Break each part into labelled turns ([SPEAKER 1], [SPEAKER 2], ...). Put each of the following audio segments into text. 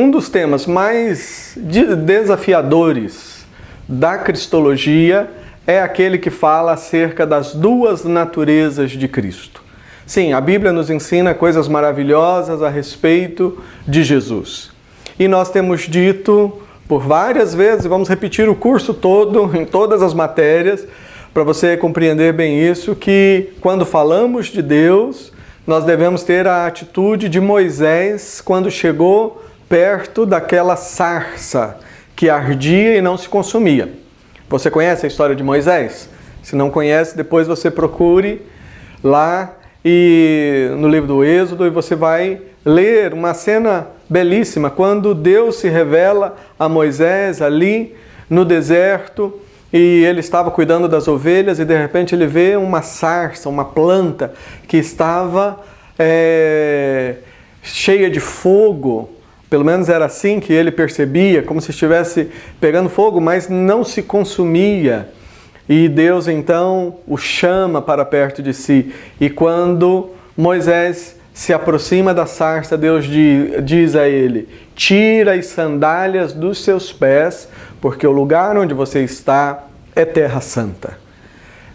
[SPEAKER 1] Um dos temas mais desafiadores da cristologia é aquele que fala acerca das duas naturezas de Cristo. Sim, a Bíblia nos ensina coisas maravilhosas a respeito de Jesus. E nós temos dito por várias vezes, vamos repetir o curso todo, em todas as matérias, para você compreender bem isso, que quando falamos de Deus, nós devemos ter a atitude de Moisés quando chegou perto daquela sarça que ardia e não se consumia. Você conhece a história de Moisés? Se não conhece, depois você procure lá no livro do Êxodo e você vai ler uma cena belíssima quando Deus se revela a Moisés ali no deserto e ele estava cuidando das ovelhas e de repente ele vê uma sarça, uma planta que estava cheia de fogo. Pelo menos era assim que ele percebia, como se estivesse pegando fogo, mas não se consumia. E Deus então o chama para perto de si. E quando Moisés se aproxima da sarça, Deus diz a ele: tira as sandálias dos seus pés, porque o lugar onde você está é terra santa.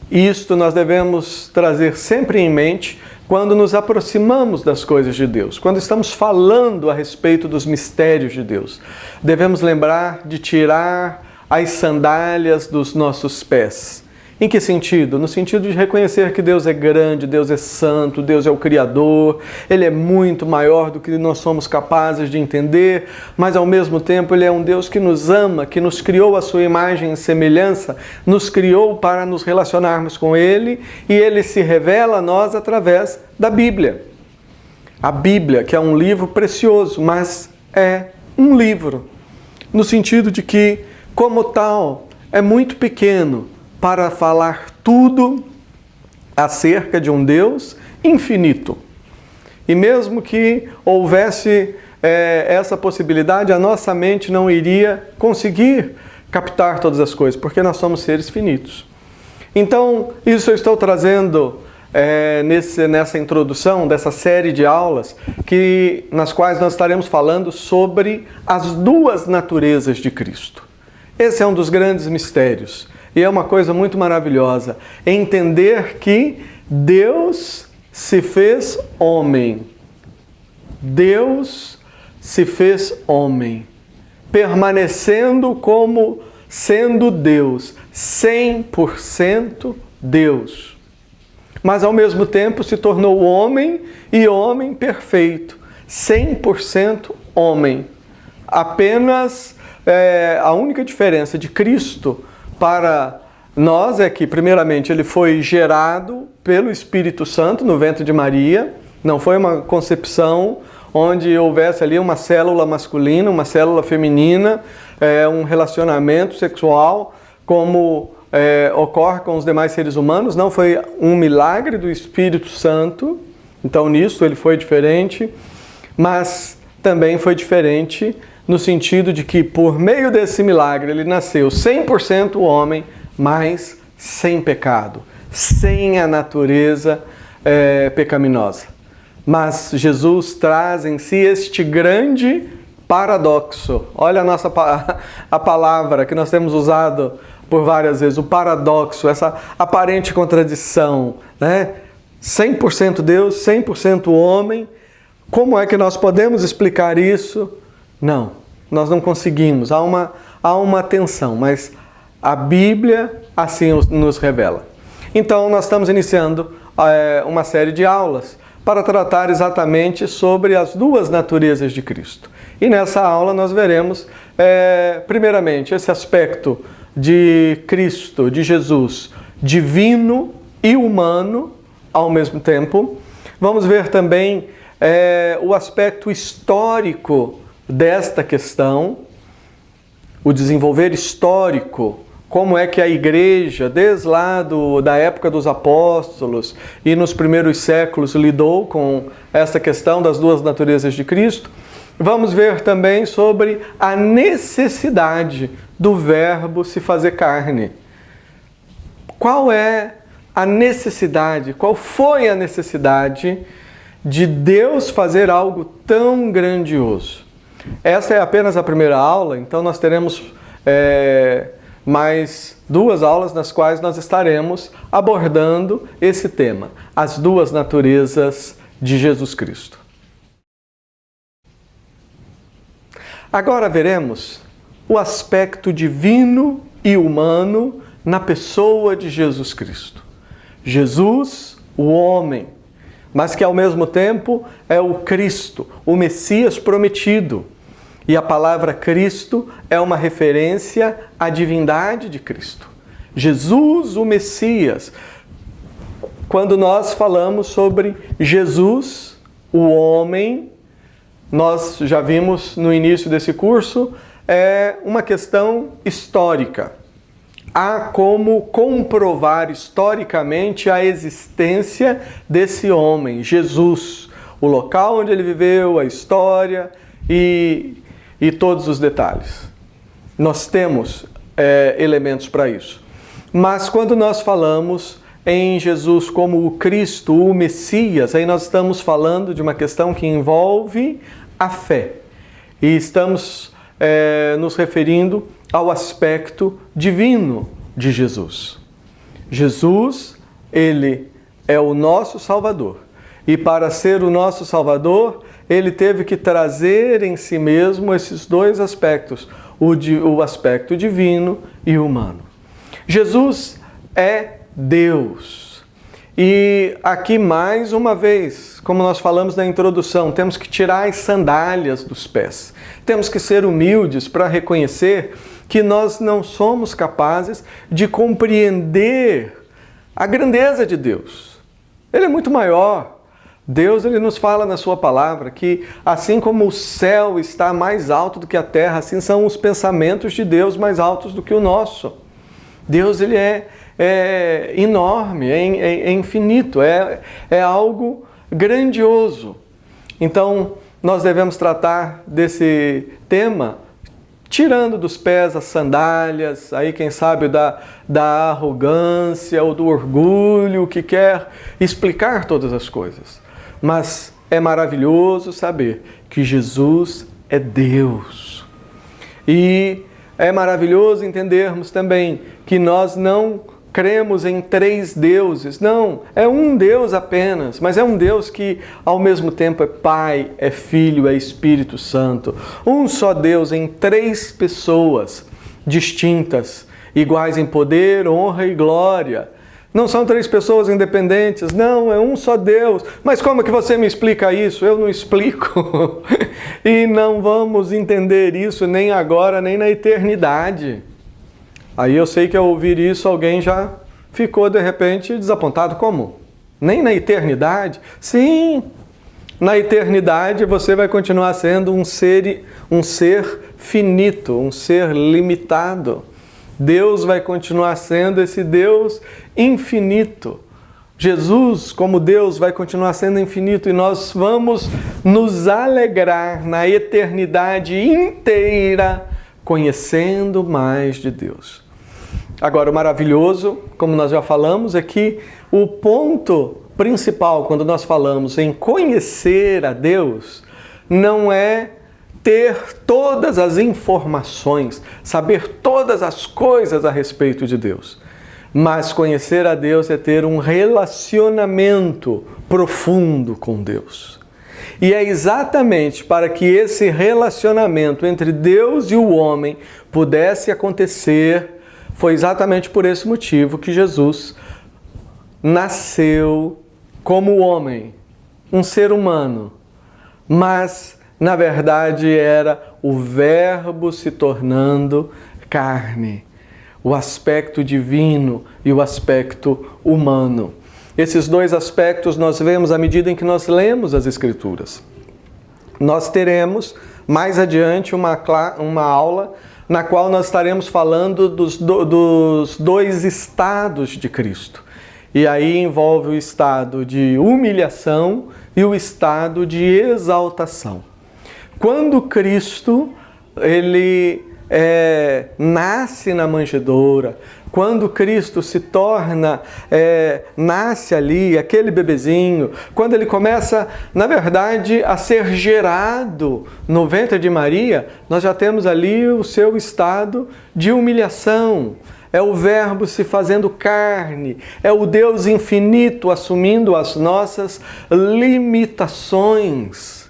[SPEAKER 1] Isto nós devemos trazer sempre em mente quando nos aproximamos das coisas de Deus, quando estamos falando a respeito dos mistérios de Deus. Devemos lembrar de tirar as sandálias dos nossos pés. Em que sentido? No sentido de reconhecer que Deus é grande, Deus é santo, Deus é o Criador, Ele é muito maior do que nós somos capazes de entender, mas ao mesmo tempo Ele é um Deus que nos ama, que nos criou à sua imagem e semelhança, nos criou para nos relacionarmos com Ele e Ele se revela a nós através da Bíblia. A Bíblia, que é um livro precioso, mas é um livro, no sentido de que, como tal, é muito pequeno para falar tudo acerca de um Deus infinito. E mesmo que houvesse essa possibilidade, a nossa mente não iria conseguir captar todas as coisas, porque nós somos seres finitos. Então, isso eu estou trazendo nessa introdução dessa série de aulas nas quais nós estaremos falando sobre as duas naturezas de Cristo. Esse é um dos grandes mistérios. E é uma coisa muito maravilhosa, entender que Deus se fez homem. Deus se fez homem, permanecendo como sendo Deus, 100% Deus. Mas ao mesmo tempo se tornou homem e homem perfeito, 100% homem. Apenas a única diferença de Cristo para nós é que, primeiramente, ele foi gerado pelo Espírito Santo no ventre de Maria. Não foi uma concepção onde houvesse ali uma célula masculina, uma célula feminina, um relacionamento sexual, como ocorre com os demais seres humanos. Não, foi um milagre do Espírito Santo. Então, nisso ele foi diferente, mas também foi diferente no sentido de que, por meio desse milagre, ele nasceu 100% homem, mas sem pecado, sem a natureza pecaminosa. Mas Jesus traz em si este grande paradoxo. Olha a palavra que nós temos usado por várias vezes, o paradoxo, essa aparente contradição, né? 100% Deus, 100% homem. Como é que nós podemos explicar isso? Não, nós não conseguimos. Há uma tensão, mas a Bíblia assim nos revela. Então, nós estamos iniciando uma série de aulas para tratar exatamente sobre as duas naturezas de Cristo. E nessa aula nós veremos, primeiramente, esse aspecto de Cristo, de Jesus, divino e humano ao mesmo tempo. Vamos ver também o aspecto histórico desta questão, o desenvolver histórico, como é que a igreja, desde lá da época dos apóstolos e nos primeiros séculos, lidou com essa questão das duas naturezas de Cristo. Vamos ver também sobre a necessidade do Verbo se fazer carne. Qual é a necessidade, qual foi a necessidade de Deus fazer algo tão grandioso? Esta é apenas a primeira aula, então nós teremos mais 2 aulas nas quais nós estaremos abordando esse tema, as 2 naturezas de Jesus Cristo. Agora veremos o aspecto divino e humano na pessoa de Jesus Cristo. Jesus, o homem, mas que ao mesmo tempo é o Cristo, o Messias prometido. E a palavra Cristo é uma referência à divindade de Cristo. Jesus, o Messias. Quando nós falamos sobre Jesus, o homem, nós já vimos no início desse curso, é uma questão histórica. Há como comprovar historicamente a existência desse homem, Jesus, o local onde ele viveu, a história e todos os detalhes. Nós temos elementos para isso. Mas quando nós falamos em Jesus como o Cristo, o Messias, aí nós estamos falando de uma questão que envolve a fé. E estamos nos referindo ao aspecto divino de Jesus. Jesus, ele é o nosso Salvador. E para ser o nosso Salvador, ele teve que trazer em si mesmo esses 2 aspectos, o aspecto divino e humano. Jesus é Deus. E aqui mais uma vez, como nós falamos na introdução, temos que tirar as sandálias dos pés. Temos que ser humildes para reconhecer que nós não somos capazes de compreender a grandeza de Deus. Ele é muito maior. Deus, ele nos fala na sua palavra que assim como o céu está mais alto do que a terra, assim são os pensamentos de Deus mais altos do que o nosso. Deus, ele é enorme, é infinito, é algo grandioso. Então, nós devemos tratar desse tema tirando dos pés as sandálias, aí quem sabe da arrogância ou do orgulho que quer explicar todas as coisas. Mas é maravilhoso saber que Jesus é Deus. E é maravilhoso entendermos também que nós não cremos em 3 deuses. Não, é um Deus apenas, mas é um Deus que ao mesmo tempo é Pai, é Filho, é Espírito Santo. Um só Deus em 3 pessoas distintas, iguais em poder, honra e glória. Não são 3 pessoas independentes, não, é um só Deus. Mas como que você me explica isso? Eu não explico. E não vamos entender isso nem agora, nem na eternidade. Aí eu sei que ao ouvir isso alguém já ficou de repente desapontado. Como? Nem na eternidade? Sim, na eternidade você vai continuar sendo um ser finito, um ser limitado. Deus vai continuar sendo esse Deus infinito. Jesus, como Deus, vai continuar sendo infinito e nós vamos nos alegrar na eternidade inteira conhecendo mais de Deus. Agora, o maravilhoso, como nós já falamos, é que o ponto principal quando nós falamos em conhecer a Deus não é ter todas as informações, saber todas as coisas a respeito de Deus. Mas conhecer a Deus é ter um relacionamento profundo com Deus. E é exatamente para que esse relacionamento entre Deus e o homem pudesse acontecer, foi exatamente por esse motivo que Jesus nasceu como homem, um ser humano, mas na verdade era o Verbo se tornando carne, o aspecto divino e o aspecto humano. Esses 2 aspectos nós vemos à medida em que nós lemos as Escrituras. Nós teremos mais adiante uma aula na qual nós estaremos falando dos 2 estados de Cristo. E aí envolve o estado de humilhação e o estado de exaltação. Quando Cristo, ele nasce na manjedoura, quando Cristo se torna, nasce ali, aquele bebezinho, quando ele começa, na verdade, a ser gerado no ventre de Maria, nós já temos ali o seu estado de humilhação. É o Verbo se fazendo carne, é o Deus infinito assumindo as nossas limitações.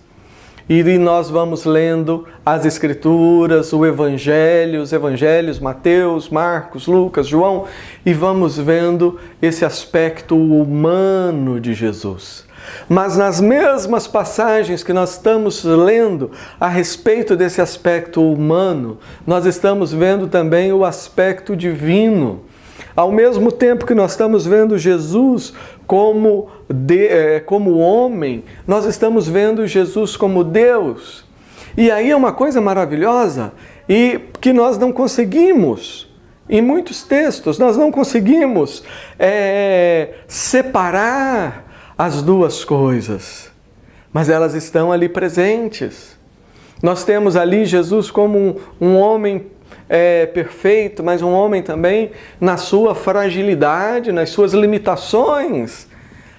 [SPEAKER 1] E nós vamos lendo as Escrituras, os Evangelhos, Mateus, Marcos, Lucas, João, e vamos vendo esse aspecto humano de Jesus. Mas nas mesmas passagens que nós estamos lendo a respeito desse aspecto humano, nós estamos vendo também o aspecto divino. Ao mesmo tempo que nós estamos vendo Jesus como homem, nós estamos vendo Jesus como Deus. E aí é uma coisa maravilhosa e que nós não conseguimos, em muitos textos, nós não conseguimos separar as duas coisas, mas elas estão ali presentes. Nós temos ali Jesus como um homem perfeito, mas um homem também na sua fragilidade, nas suas limitações.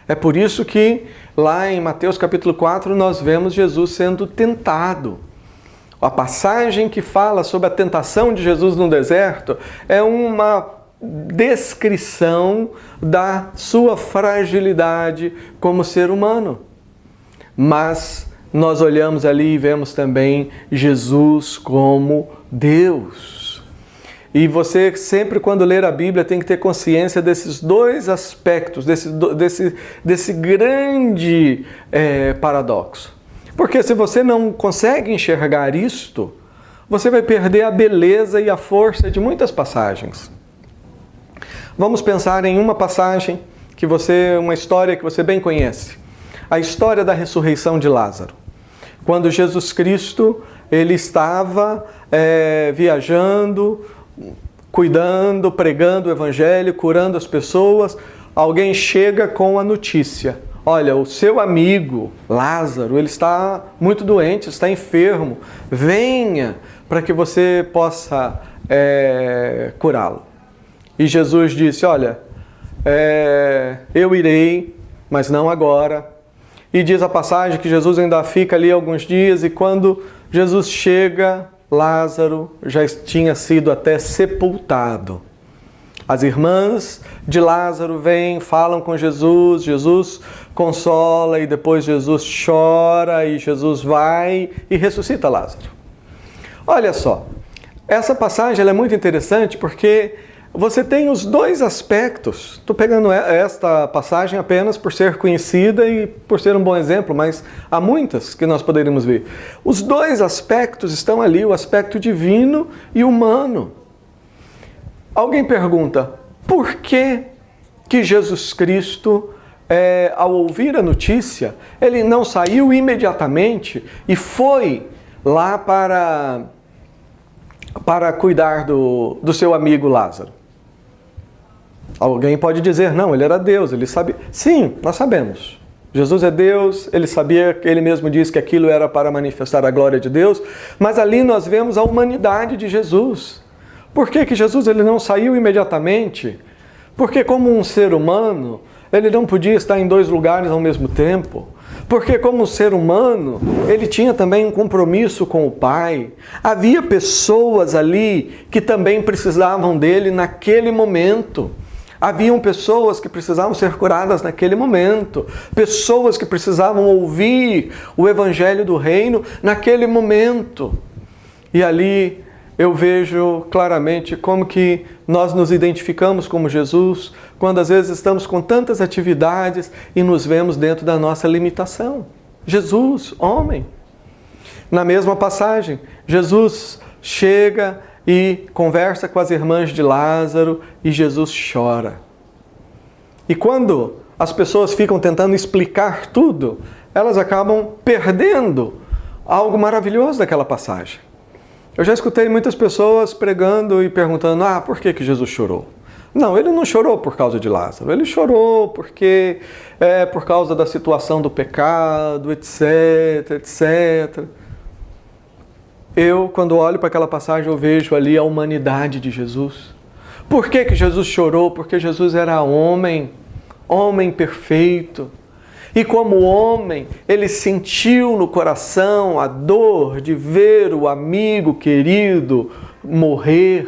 [SPEAKER 1] É por isso que lá em Mateus capítulo 4 nós vemos Jesus sendo tentado. A passagem que fala sobre a tentação de Jesus no deserto é uma descrição da sua fragilidade como ser humano. Mas nós olhamos ali e vemos também Jesus como Deus. E você sempre, quando ler a Bíblia, tem que ter consciência desses dois aspectos, desse grande paradoxo. Porque se você não consegue enxergar isto, você vai perder a beleza e a força de muitas passagens. Vamos pensar em uma passagem uma história que você bem conhece. A história da ressurreição de Lázaro. Quando Jesus Cristo, ele estava viajando, cuidando, pregando o Evangelho, curando as pessoas, alguém chega com a notícia: olha, o seu amigo Lázaro, ele está muito doente, está enfermo, venha para que você possa curá-lo. E Jesus disse: olha, eu irei, mas não agora. E diz a passagem que Jesus ainda fica ali alguns dias, e quando Jesus chega, Lázaro já tinha sido até sepultado. As irmãs de Lázaro vêm, falam com Jesus, Jesus consola, e depois Jesus chora, e Jesus vai e ressuscita Lázaro. Olha só, essa passagem ela é muito interessante porque você tem os dois aspectos. Estou pegando esta passagem apenas por ser conhecida e por ser um bom exemplo, mas há muitas que nós poderíamos ver. Os dois aspectos estão ali, o aspecto divino e humano. Alguém pergunta, por que Jesus Cristo, ao ouvir a notícia, ele não saiu imediatamente e foi lá para cuidar do seu amigo Lázaro? Alguém pode dizer, não, ele era Deus, ele sabia. Sim, nós sabemos. Jesus é Deus, ele sabia, ele mesmo disse que aquilo era para manifestar a glória de Deus, mas ali nós vemos a humanidade de Jesus. Por que Jesus ele não saiu imediatamente? Porque como um ser humano, ele não podia estar em dois lugares ao mesmo tempo. Porque como um ser humano, ele tinha também um compromisso com o Pai. Havia pessoas ali que também precisavam dele naquele momento. Haviam pessoas que precisavam ser curadas naquele momento. Pessoas que precisavam ouvir o Evangelho do Reino naquele momento. E ali eu vejo claramente como que nós nos identificamos como Jesus, quando às vezes estamos com tantas atividades e nos vemos dentro da nossa limitação. Jesus, homem. Na mesma passagem, Jesus chega e conversa com as irmãs de Lázaro e Jesus chora. E quando as pessoas ficam tentando explicar tudo, elas acabam perdendo algo maravilhoso daquela passagem. Eu já escutei muitas pessoas pregando e perguntando, por que Jesus chorou? Não, ele não chorou por causa de Lázaro, ele chorou porque por causa da situação do pecado, etc, etc. Eu, quando olho para aquela passagem, eu vejo ali a humanidade de Jesus. Por que Jesus chorou? Porque Jesus era homem, homem perfeito. E como homem, ele sentiu no coração a dor de ver o amigo querido morrer.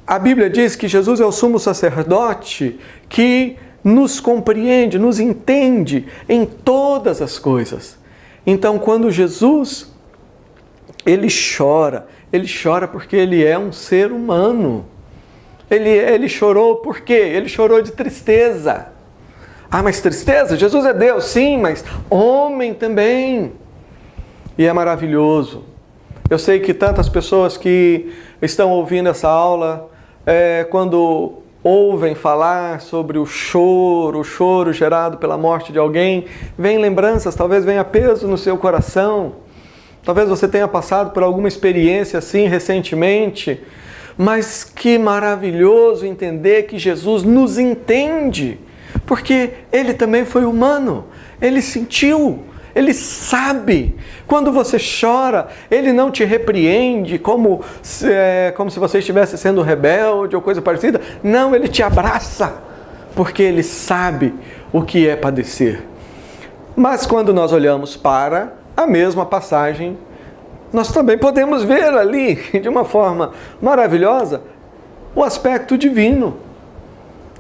[SPEAKER 1] A Bíblia diz que Jesus é o sumo sacerdote que nos compreende, nos entende em todas as coisas. Então, quando Jesus, ele chora porque ele é um ser humano. Ele chorou por quê? Ele chorou de tristeza. Ah, mas tristeza? Jesus é Deus, sim, mas homem também. E é maravilhoso. Eu sei que tantas pessoas que estão ouvindo essa aula, quando ouvem falar sobre o choro gerado pela morte de alguém, vem lembranças, talvez venha peso no seu coração. Talvez você tenha passado por alguma experiência assim recentemente, mas que maravilhoso entender que Jesus nos entende, porque Ele também foi humano, Ele sentiu, Ele sabe. Quando você chora, Ele não te repreende como se você estivesse sendo rebelde ou coisa parecida. Não, Ele te abraça, porque Ele sabe o que é padecer. Mas quando nós olhamos para a mesma passagem, nós também podemos ver ali, de uma forma maravilhosa, o aspecto divino.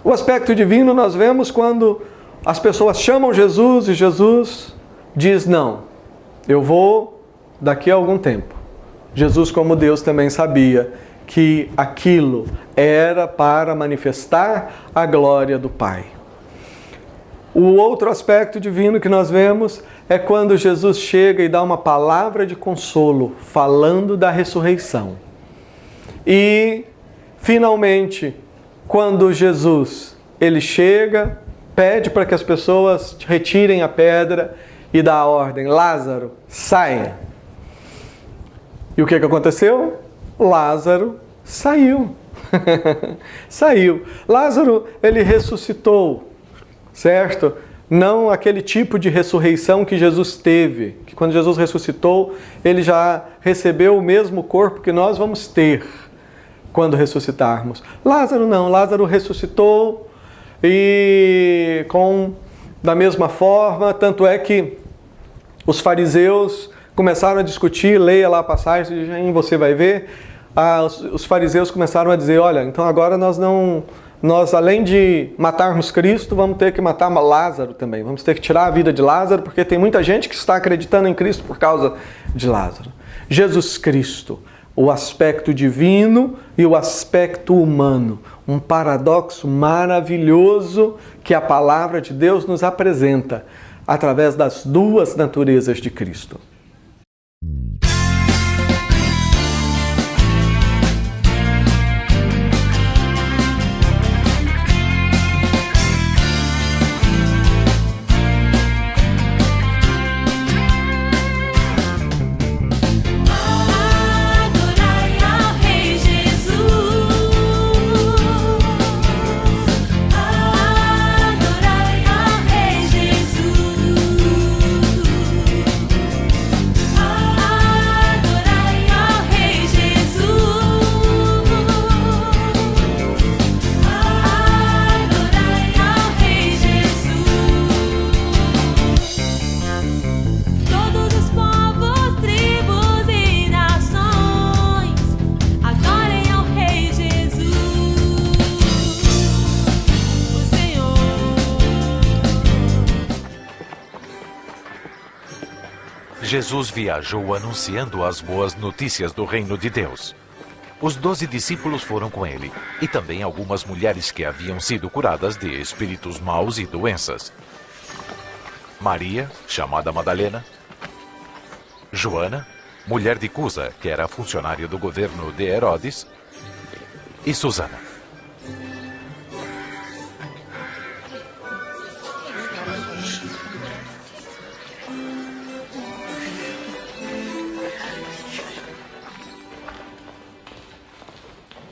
[SPEAKER 1] O aspecto divino nós vemos quando as pessoas chamam Jesus e Jesus diz: não, eu vou daqui a algum tempo. Jesus, como Deus, também sabia que aquilo era para manifestar a glória do Pai. O outro aspecto divino que nós vemos é quando Jesus chega e dá uma palavra de consolo, falando da ressurreição. E, finalmente, quando Jesus ele chega, pede para que as pessoas retirem a pedra e dá a ordem: Lázaro, sai! E o que aconteceu? Lázaro saiu. Saiu. Lázaro, ele ressuscitou. Certo? Não aquele tipo de ressurreição que Jesus teve, que quando Jesus ressuscitou, ele já recebeu o mesmo corpo que nós vamos ter quando ressuscitarmos. Lázaro não, Lázaro ressuscitou e da mesma forma, tanto é que os fariseus começaram a discutir, leia lá a passagem, você vai ver, os fariseus começaram a dizer: olha, então agora nós, além de matarmos Cristo, vamos ter que matar Lázaro também. Vamos ter que tirar a vida de Lázaro, porque tem muita gente que está acreditando em Cristo por causa de Lázaro. Jesus Cristo, o aspecto divino e o aspecto humano. Um paradoxo maravilhoso que a palavra de Deus nos apresenta através das duas naturezas de Cristo.
[SPEAKER 2] Jesus viajou anunciando as boas notícias do reino de Deus. Os 12 discípulos foram com ele, e também algumas mulheres que haviam sido curadas de espíritos maus e doenças. Maria, chamada Madalena, Joana, mulher de Cusa, que era funcionária do governo de Herodes, e Susana.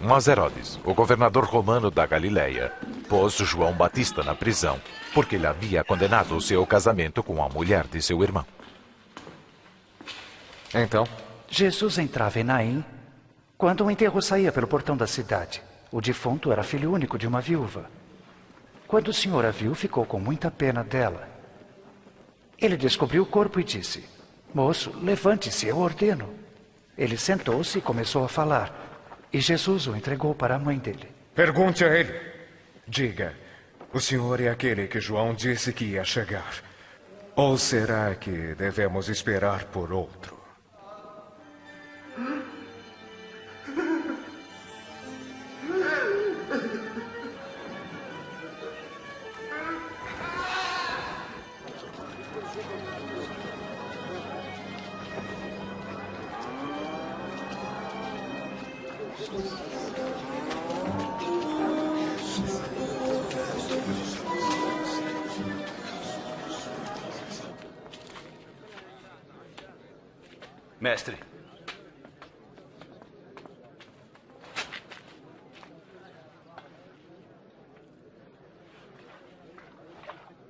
[SPEAKER 2] Mas Herodes, o governador romano da Galileia, pôs João Batista na prisão, porque ele havia condenado o seu casamento com a mulher de seu irmão.
[SPEAKER 3] Então, Jesus entrava em Naim quando um enterro saía pelo portão da cidade. O defunto era filho único de uma viúva. Quando o senhor a viu, ficou com muita pena dela. Ele descobriu o corpo e disse: moço, levante-se, eu ordeno. Ele sentou-se e começou a falar. E Jesus o entregou para a mãe dele.
[SPEAKER 4] Pergunte a ele. Diga, o senhor é aquele que João disse que ia chegar? Ou será que devemos esperar por outro?
[SPEAKER 5] Mestre.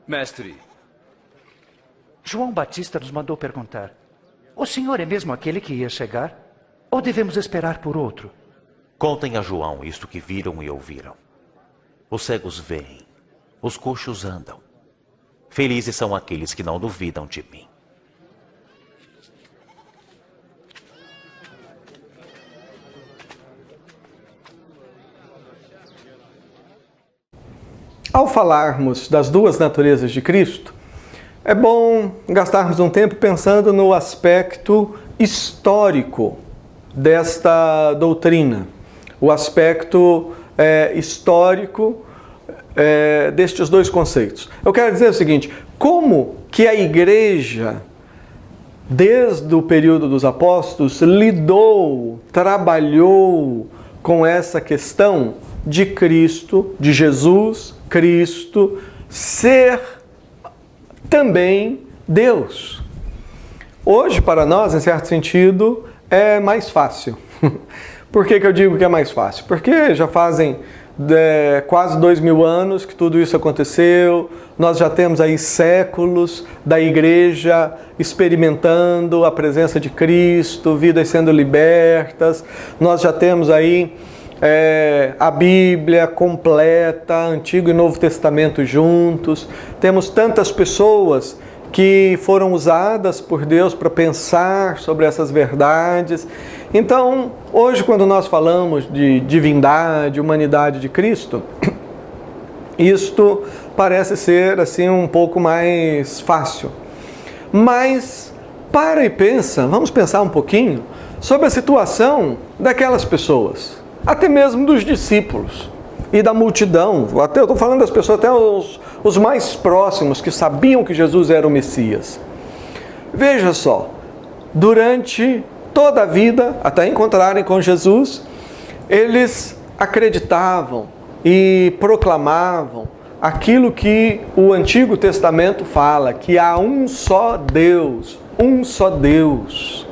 [SPEAKER 5] Mestre.
[SPEAKER 3] João Batista nos mandou perguntar: o senhor é mesmo aquele que ia chegar? Ou devemos esperar por outro?
[SPEAKER 6] Contem a João isto que viram e ouviram. Os cegos veem, os coxos andam. Felizes são aqueles que não duvidam de mim.
[SPEAKER 1] Ao falarmos das duas naturezas de Cristo, é bom gastarmos um tempo pensando no aspecto histórico desta doutrina, o aspecto histórico destes dois conceitos. Eu quero dizer o seguinte: como que a igreja, desde o período dos apóstolos, lidou, trabalhou com essa questão de Cristo, de Jesus Cristo, ser também Deus. Hoje, para nós, em certo sentido, é mais fácil. Por que eu digo que é mais fácil? Porque já fazem quase 2000 anos que tudo isso aconteceu, nós já temos aí séculos da igreja experimentando a presença de Cristo, vidas sendo libertas, nós já temos aí a Bíblia completa, Antigo e Novo Testamento juntos. Temos tantas pessoas que foram usadas por Deus para pensar sobre essas verdades. Então, hoje, quando nós falamos de divindade, humanidade de Cristo, isto parece ser assim um pouco mais fácil. Mas, para e pensa, vamos pensar um pouquinho sobre a situação daquelas pessoas, até mesmo dos discípulos e da multidão. Até eu estou falando das pessoas, até os mais próximos, que sabiam que Jesus era o Messias. Veja só, durante toda a vida, até encontrarem com Jesus, eles acreditavam e proclamavam aquilo que o Antigo Testamento fala, que há um só Deus, um só Deus.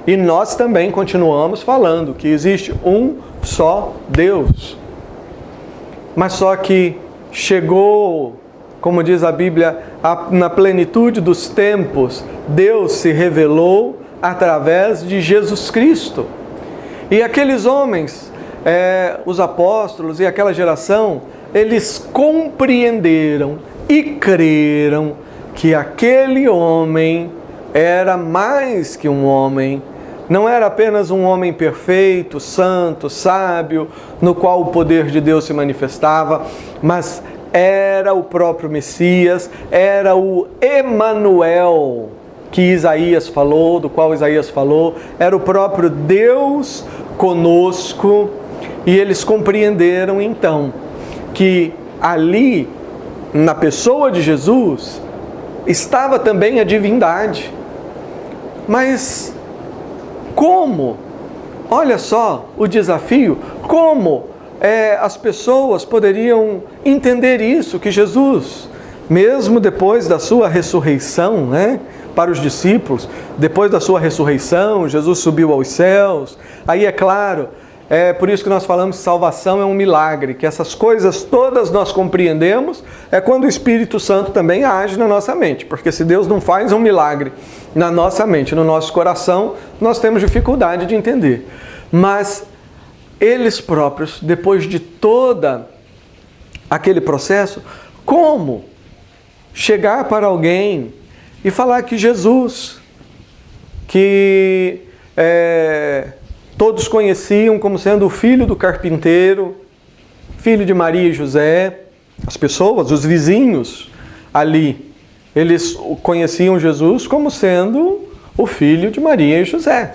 [SPEAKER 1] E nós também continuamos falando que existe um só Deus. Mas só que chegou, como diz a Bíblia, na plenitude dos tempos, Deus se revelou através de Jesus Cristo. E aqueles homens, os apóstolos e aquela geração, eles compreenderam e creram que aquele homem era mais que um homem. Não era apenas um homem perfeito, santo, sábio, no qual o poder de Deus se manifestava, mas era o próprio Messias, era o Emanuel que Isaías falou, do qual Isaías falou, era o próprio Deus conosco. E eles compreenderam então que ali, na pessoa de Jesus, estava também a divindade. Mas como? Olha só o desafio. Como as pessoas poderiam entender isso, que Jesus, mesmo depois da sua ressurreição, para os discípulos, depois da sua ressurreição, Jesus subiu aos céus. Aí é claro É por isso que nós falamos que salvação é um milagre, que essas coisas todas nós compreendemos, é quando o Espírito Santo também age na nossa mente. Porque se Deus não faz um milagre na nossa mente, no nosso coração, nós temos dificuldade de entender. Mas eles próprios, depois de todo aquele processo, como chegar para alguém e falar que Jesus, que todos conheciam como sendo o filho do carpinteiro, filho de Maria e José, as pessoas, os vizinhos ali, eles conheciam Jesus como sendo o filho de Maria e José.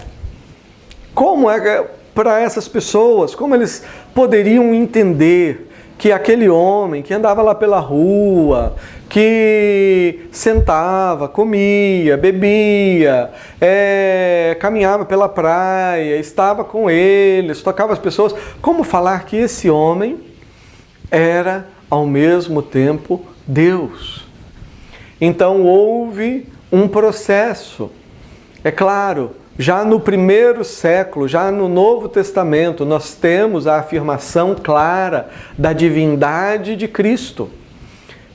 [SPEAKER 1] Como é para essas pessoas, como eles poderiam entender que aquele homem que andava lá pela rua, que sentava, comia, bebia, caminhava pela praia, estava com eles, tocava as pessoas, como falar que esse homem era ao mesmo tempo Deus? Então houve um processo. É claro, já no primeiro século, já no Novo Testamento, nós temos a afirmação clara da divindade de Cristo.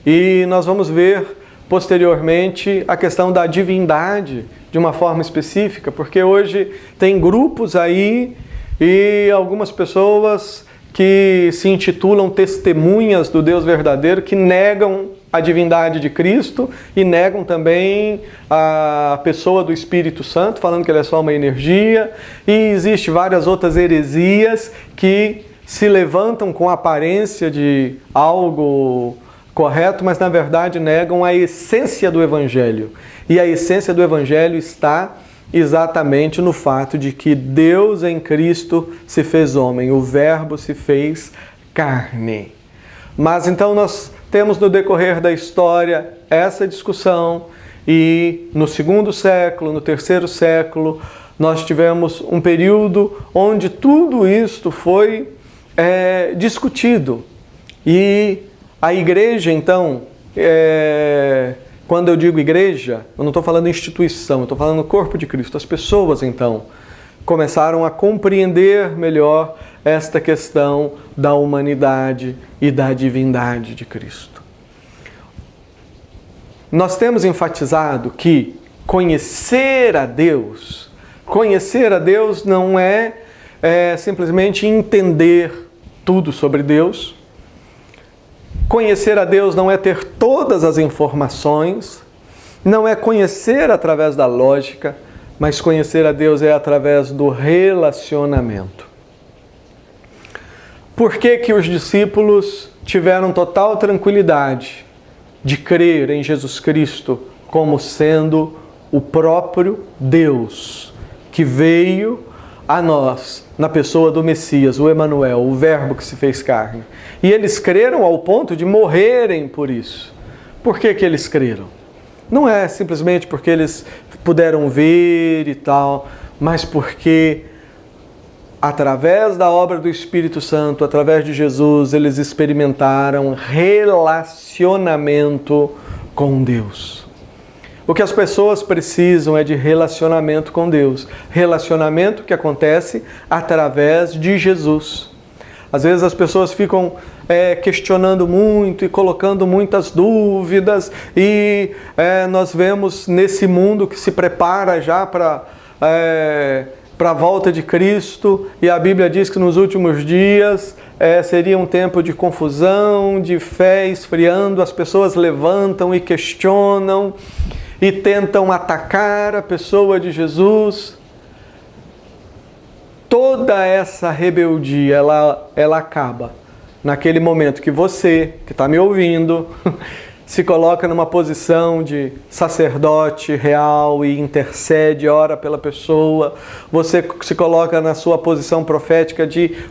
[SPEAKER 1] E nós vamos ver posteriormente a questão da divindade de uma forma específica, porque hoje tem grupos aí e algumas pessoas que se intitulam testemunhas do Deus verdadeiro, que negam a divindade de Cristo e negam também a pessoa do Espírito Santo, falando que ele é só uma energia. E existe várias outras heresias que se levantam com a aparência de algo correto, mas na verdade negam a essência do Evangelho. E a essência do Evangelho está exatamente no fato de que Deus em Cristo se fez homem, o Verbo se fez carne. Mas então nós temos no decorrer da história essa discussão, e no segundo século, no terceiro século, nós tivemos um período onde tudo isto foi discutido. E a igreja, então, quando eu digo igreja, eu não estou falando instituição, eu estou falando corpo de Cristo. As pessoas, então, começaram a compreender melhor esta questão da humanidade e da divindade de Cristo. Nós temos enfatizado que conhecer a Deus não é simplesmente entender tudo sobre Deus. Conhecer a Deus não é ter todas as informações, não é conhecer através da lógica, mas conhecer a Deus é através do relacionamento. Por que que os discípulos tiveram total tranquilidade de crer em Jesus Cristo como sendo o próprio Deus que veio a nós na pessoa do Messias, o Emanuel, o Verbo que se fez carne? E eles creram ao ponto de morrerem por isso. Por que que eles creram? Não é simplesmente porque eles puderam ver e tal, mas porque através da obra do Espírito Santo, através de Jesus, eles experimentaram relacionamento com Deus. O que as pessoas precisam é de relacionamento com Deus. Relacionamento que acontece através de Jesus. Às vezes as pessoas ficam questionando muito e colocando muitas dúvidas, e nós vemos nesse mundo que se prepara já para a volta de Cristo, e a Bíblia diz que nos últimos dias seria um tempo de confusão, de fé esfriando, as pessoas levantam e questionam e tentam atacar a pessoa de Jesus. Toda essa rebeldia, ela acaba naquele momento que você, que está me ouvindo, se coloca numa posição de sacerdote real e intercede, ora pela pessoa. Você se coloca na sua posição profética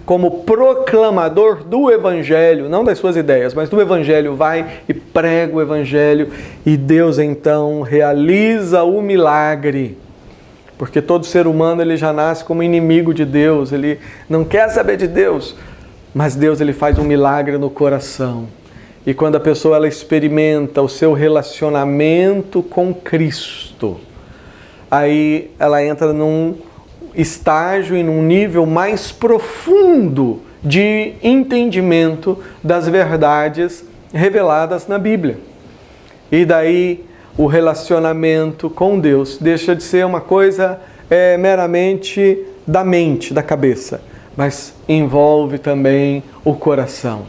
[SPEAKER 1] como proclamador do Evangelho, não das suas ideias, mas do Evangelho. Vai e prega o Evangelho, e Deus então realiza o milagre. Porque todo ser humano ele já nasce como inimigo de Deus, ele não quer saber de Deus, mas Deus ele faz um milagre no coração. E quando a pessoa ela experimenta o seu relacionamento com Cristo, aí ela entra num estágio e num nível mais profundo de entendimento das verdades reveladas na Bíblia. E daí o relacionamento com Deus deixa de ser uma coisa meramente da mente, da cabeça, mas envolve também o coração.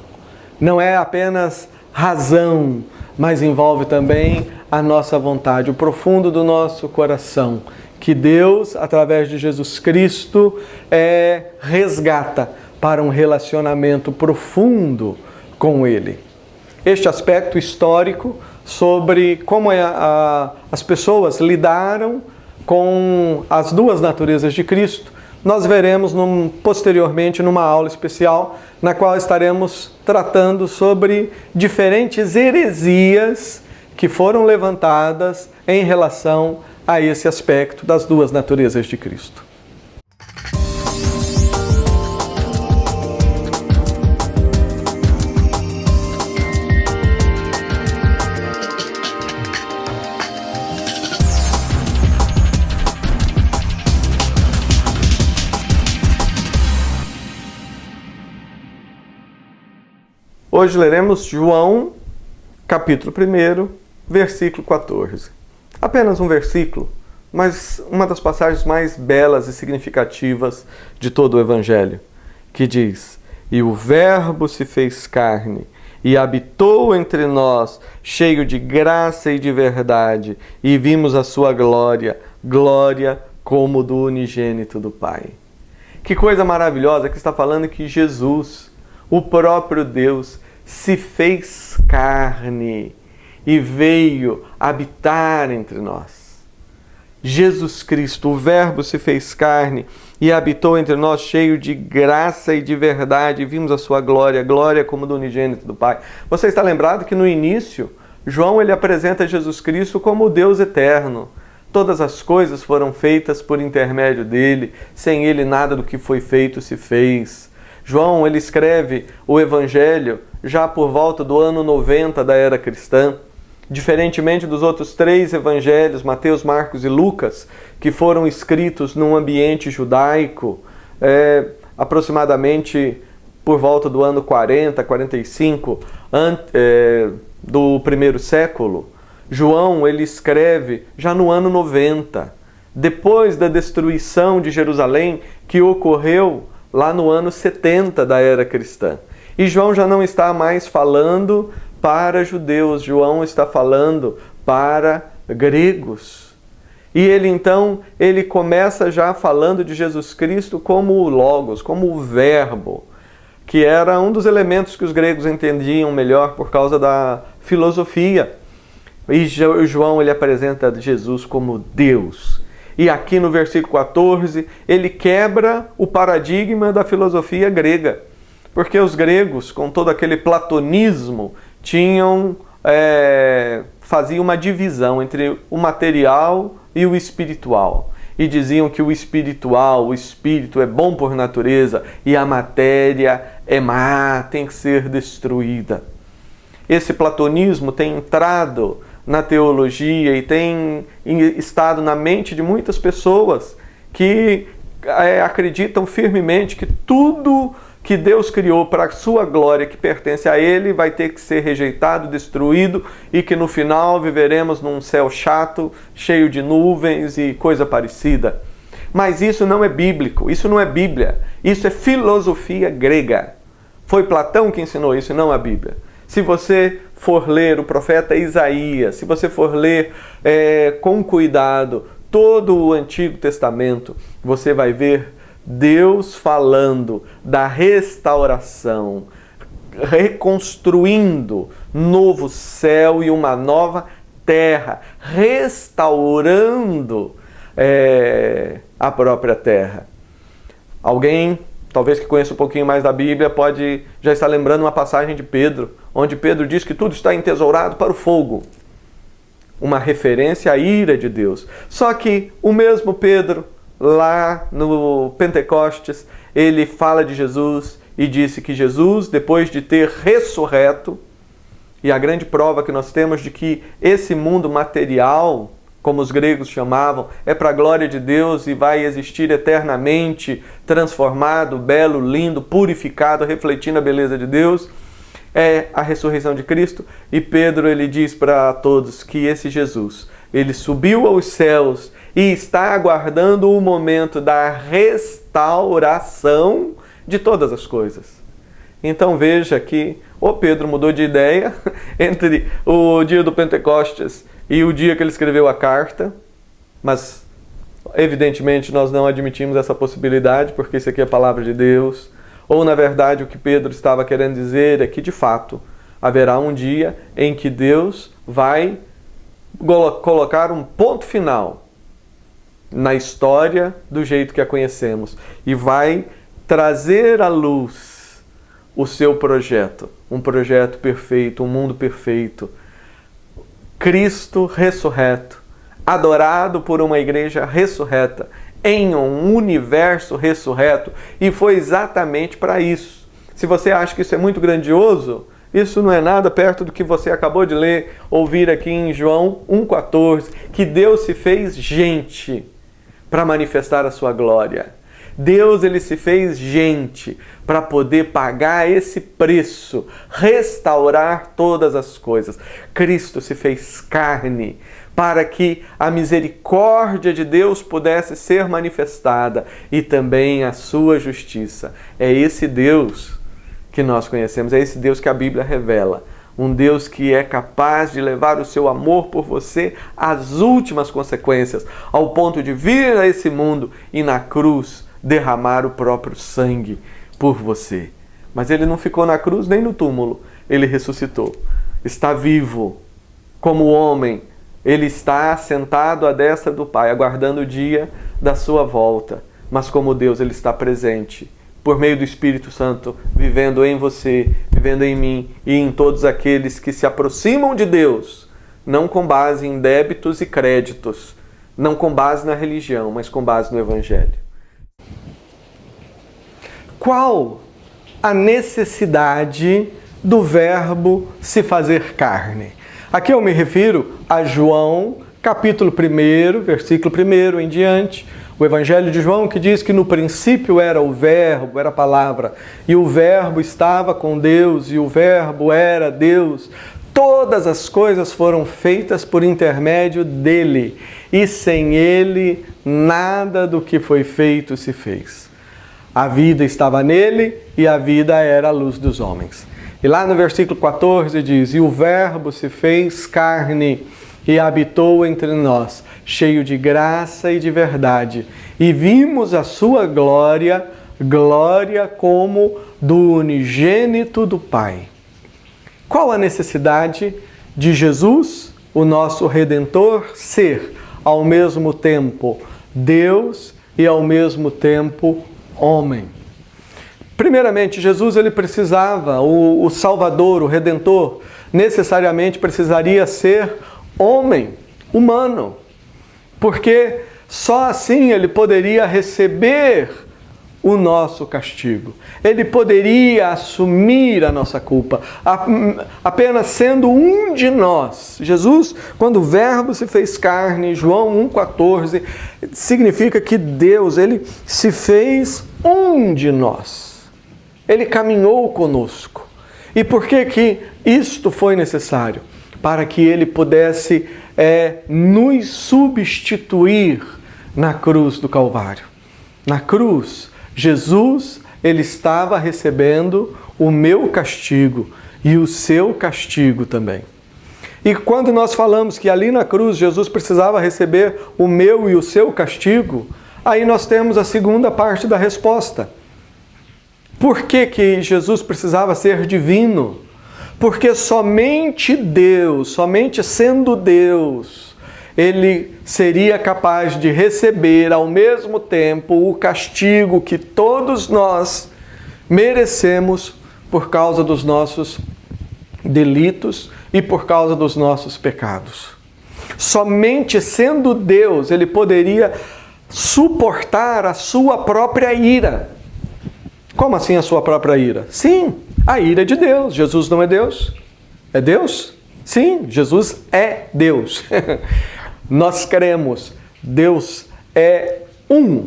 [SPEAKER 1] Não é apenas razão, mas envolve também a nossa vontade, o profundo do nosso coração, que Deus, através de Jesus Cristo, resgata para um relacionamento profundo com Ele. Este aspecto histórico sobre como as pessoas lidaram com as duas naturezas de Cristo, nós veremos posteriormente numa aula especial, na qual estaremos tratando sobre diferentes heresias que foram levantadas em relação a esse aspecto das duas naturezas de Cristo. Hoje leremos João, capítulo 1, versículo 14. Apenas um versículo, mas uma das passagens mais belas e significativas de todo o Evangelho, que diz: "E o Verbo se fez carne e habitou entre nós, cheio de graça e de verdade, e vimos a sua glória, glória como do unigênito do Pai." Que coisa maravilhosa que está falando que Jesus, o próprio Deus, se fez carne e veio habitar entre nós. Jesus Cristo, o Verbo, se fez carne e habitou entre nós, cheio de graça e de verdade, e vimos a sua glória, glória como do unigênito do Pai. Você está lembrado que no início, João ele apresenta Jesus Cristo como o Deus eterno. Todas as coisas foram feitas por intermédio dele, sem ele nada do que foi feito se fez. João ele escreve o Evangelho já por volta do ano 90 da era cristã. Diferentemente dos outros 3 evangelhos, Mateus, Marcos e Lucas, que foram escritos num ambiente judaico, aproximadamente por volta do ano 40, 45 do primeiro século, João ele escreve já no ano 90, depois da destruição de Jerusalém, que ocorreu lá no ano 70 da era cristã. E João já não está mais falando para judeus, João está falando para gregos. E ele começa já falando de Jesus Cristo como o Logos, como o Verbo, que era um dos elementos que os gregos entendiam melhor por causa da filosofia. E João ele apresenta Jesus como Deus. E aqui no versículo 14, ele quebra o paradigma da filosofia grega. Porque os gregos, com todo aquele platonismo, faziam uma divisão entre o material e o espiritual. E diziam que o espiritual, o espírito é bom por natureza e a matéria é má, tem que ser destruída. Esse platonismo tem entrado na teologia e tem estado na mente de muitas pessoas que acreditam firmemente que tudo que Deus criou para a sua glória, que pertence a Ele, vai ter que ser rejeitado, destruído, e que no final viveremos num céu chato, cheio de nuvens e coisa parecida. Mas isso não é bíblico, isso não é Bíblia, isso é filosofia grega. Foi Platão que ensinou isso, não a Bíblia. Se você for ler o profeta Isaías, se você for ler com cuidado todo o Antigo Testamento, você vai ver Deus falando da restauração, reconstruindo novo céu e uma nova terra, restaurando a própria terra. Alguém, talvez que conheça um pouquinho mais da Bíblia, pode já estar lembrando uma passagem de Pedro, onde Pedro diz que tudo está entesourado para o fogo. Uma referência à ira de Deus. Só que o mesmo Pedro, lá no Pentecostes, ele fala de Jesus e disse que Jesus, depois de ter ressurreto, e a grande prova que nós temos de que esse mundo material como os gregos chamavam, é para a glória de Deus e vai existir eternamente, transformado, belo, lindo, purificado, refletindo a beleza de Deus. É a ressurreição de Cristo. E Pedro, ele diz para todos que esse Jesus, ele subiu aos céus e está aguardando o momento da restauração de todas as coisas. Então veja que o Pedro mudou de ideia entre o dia do Pentecostes e o dia que ele escreveu a carta, mas evidentemente nós não admitimos essa possibilidade, porque isso aqui é a palavra de Deus. Ou na verdade o que Pedro estava querendo dizer é que de fato haverá um dia em que Deus vai colocar um ponto final na história do jeito que a conhecemos e vai trazer à luz o seu projeto, um projeto perfeito, um mundo perfeito. Cristo ressurreto, adorado por uma igreja ressurreta, em um universo ressurreto, e foi exatamente para isso. Se você acha que isso é muito grandioso, isso não é nada perto do que você acabou de ler, ouvir aqui em João 1,14, que Deus se fez gente para manifestar a sua glória. Deus, ele se fez gente para poder pagar esse preço, restaurar todas as coisas. Cristo se fez carne para que a misericórdia de Deus pudesse ser manifestada e também a sua justiça. É esse Deus que nós conhecemos, é esse Deus que a Bíblia revela. Um Deus que é capaz de levar o seu amor por você às últimas consequências, ao ponto de vir a esse mundo e na cruz derramar o próprio sangue por você. Mas ele não ficou na cruz nem no túmulo, ele ressuscitou. Está vivo como homem, ele está sentado à destra do Pai, aguardando o dia da sua volta. Mas como Deus, ele está presente, por meio do Espírito Santo, vivendo em você, vivendo em mim e em todos aqueles que se aproximam de Deus, não com base em débitos e créditos, não com base na religião, mas com base no Evangelho. Qual a necessidade do verbo se fazer carne? Aqui eu me refiro a João, capítulo 1, versículo 1 em diante, o Evangelho de João, que diz que no princípio era o verbo, era a palavra, e o verbo estava com Deus, e o verbo era Deus. Todas as coisas foram feitas por intermédio dele, e sem ele nada do que foi feito se fez. A vida estava nele e a vida era a luz dos homens. E lá no versículo 14 diz: e o verbo se fez carne e habitou entre nós, cheio de graça e de verdade. E vimos a sua glória, glória como do unigênito do Pai. Qual a necessidade de Jesus, o nosso Redentor, ser ao mesmo tempo Deus e ao mesmo tempo homem? Primeiramente, Jesus, ele precisava, o Salvador, o Redentor, necessariamente precisaria ser homem, humano, porque só assim ele poderia receber o nosso castigo. Ele poderia assumir a nossa culpa, apenas sendo um de nós. Jesus, quando o Verbo se fez carne, João 1,14, significa que Deus, ele se fez um de nós. Ele caminhou conosco. E por que que isto foi necessário? Para que ele pudesse nos substituir na cruz do Calvário. Na cruz, Jesus, ele estava recebendo o meu castigo e o seu castigo também. E quando nós falamos que ali na cruz Jesus precisava receber o meu e o seu castigo, aí nós temos a segunda parte da resposta. Por que que Jesus precisava ser divino? Porque somente Deus, somente sendo Deus, ele seria capaz de receber ao mesmo tempo o castigo que todos nós merecemos por causa dos nossos delitos e por causa dos nossos pecados. Somente sendo Deus, ele poderia suportar a sua própria ira. Como assim a sua própria ira? Sim, a ira de Deus. Jesus não é Deus? É Deus? Sim, Jesus é Deus. Nós cremos, Deus é um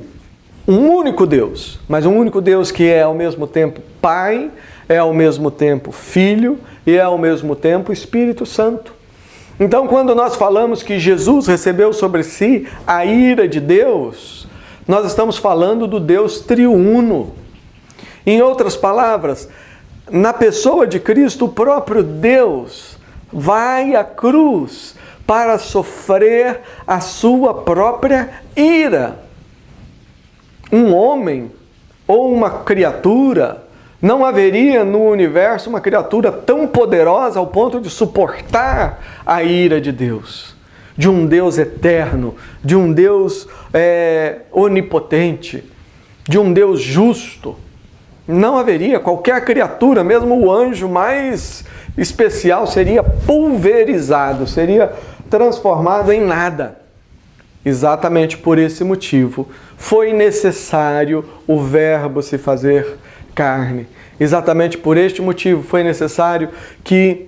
[SPEAKER 1] único Deus, mas um único Deus que é ao mesmo tempo Pai, é ao mesmo tempo Filho e é ao mesmo tempo Espírito Santo. Então, quando nós falamos que Jesus recebeu sobre si a ira de Deus, nós estamos falando do Deus triuno. Em outras palavras, na pessoa de Cristo, o próprio Deus vai à cruz para sofrer a sua própria ira. Um homem ou uma criatura, não haveria no universo uma criatura tão poderosa ao ponto de suportar a ira de Deus, de um Deus eterno, de um Deus onipotente, de um Deus justo. Não haveria. Qualquer criatura, mesmo o anjo mais especial, seria pulverizado, seria transformado em nada. Exatamente por esse motivo foi necessário o Verbo se fazer carne. Exatamente por este motivo foi necessário que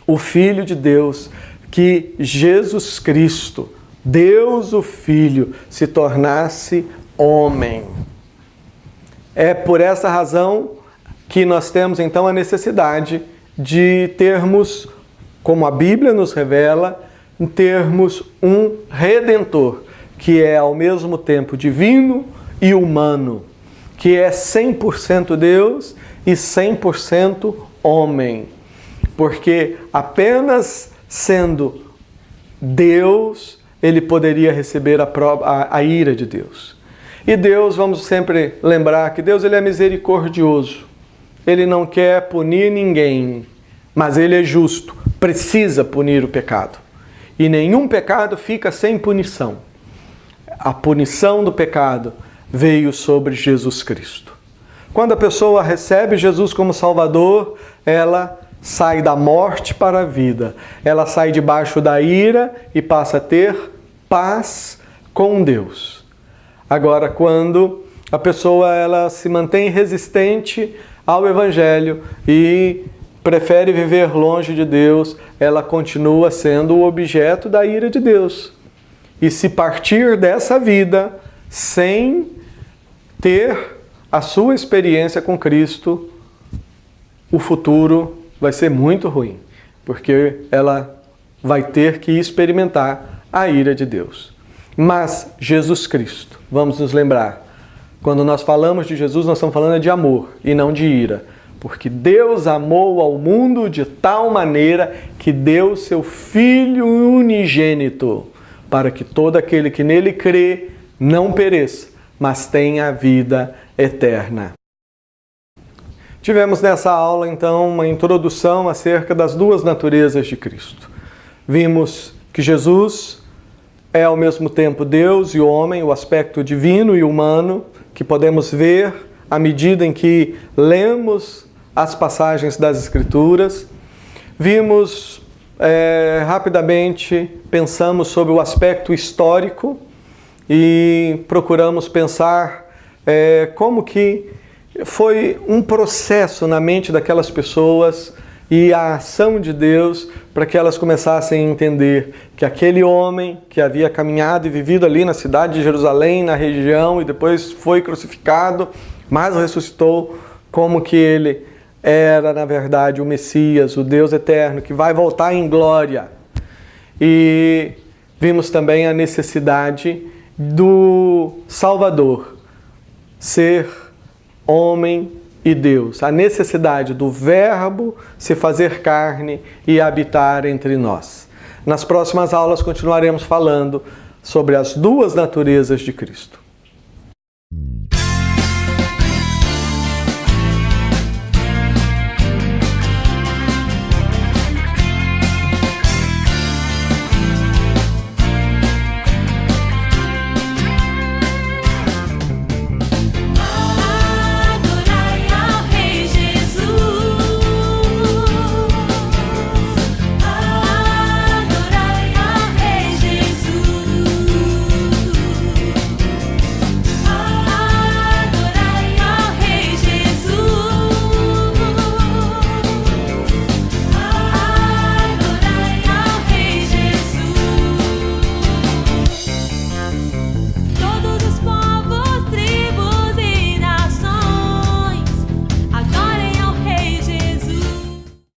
[SPEAKER 1] o Filho de Deus, que Jesus Cristo, Deus o Filho, se tornasse homem. É por essa razão que nós temos então a necessidade de termos, como a Bíblia nos revela, termos um Redentor, que é ao mesmo tempo divino e humano, que é 100% Deus e 100% homem. Porque apenas sendo Deus, ele poderia receber a ira de Deus. E Deus, vamos sempre lembrar que Deus ele é misericordioso. Ele não quer punir ninguém, mas ele é justo, precisa punir o pecado. E nenhum pecado fica sem punição. A punição do pecado veio sobre Jesus Cristo. Quando a pessoa recebe Jesus como Salvador, ela sai da morte para a vida. Ela sai debaixo da ira e passa a ter paz com Deus. Agora, quando a pessoa ela se mantém resistente ao Evangelho e prefere viver longe de Deus, ela continua sendo o objeto da ira de Deus. E se partir dessa vida sem ter a sua experiência com Cristo, o futuro vai ser muito ruim, porque ela vai ter que experimentar a ira de Deus. Mas Jesus Cristo, vamos nos lembrar, quando nós falamos de Jesus, nós estamos falando de amor e não de ira. Porque Deus amou ao mundo de tal maneira que deu seu Filho unigênito, para que todo aquele que nele crê não pereça, mas tenha a vida eterna. Tivemos nessa aula, então, uma introdução acerca das duas naturezas de Cristo. Vimos que Jesus é ao mesmo tempo Deus e homem, o aspecto divino e humano, que podemos ver à medida em que lemos as passagens das Escrituras. Vimos rapidamente, pensamos sobre o aspecto histórico e procuramos pensar como que foi um processo na mente daquelas pessoas e a ação de Deus para que elas começassem a entender que aquele homem que havia caminhado e vivido ali na cidade de Jerusalém, na região, e depois foi crucificado, mas ressuscitou, como que ele era, na verdade, o Messias, o Deus eterno, que vai voltar em glória. E vimos também a necessidade do Salvador ser homem e Deus, a necessidade do Verbo se fazer carne e habitar entre nós. Nas próximas aulas continuaremos falando sobre as duas naturezas de Cristo.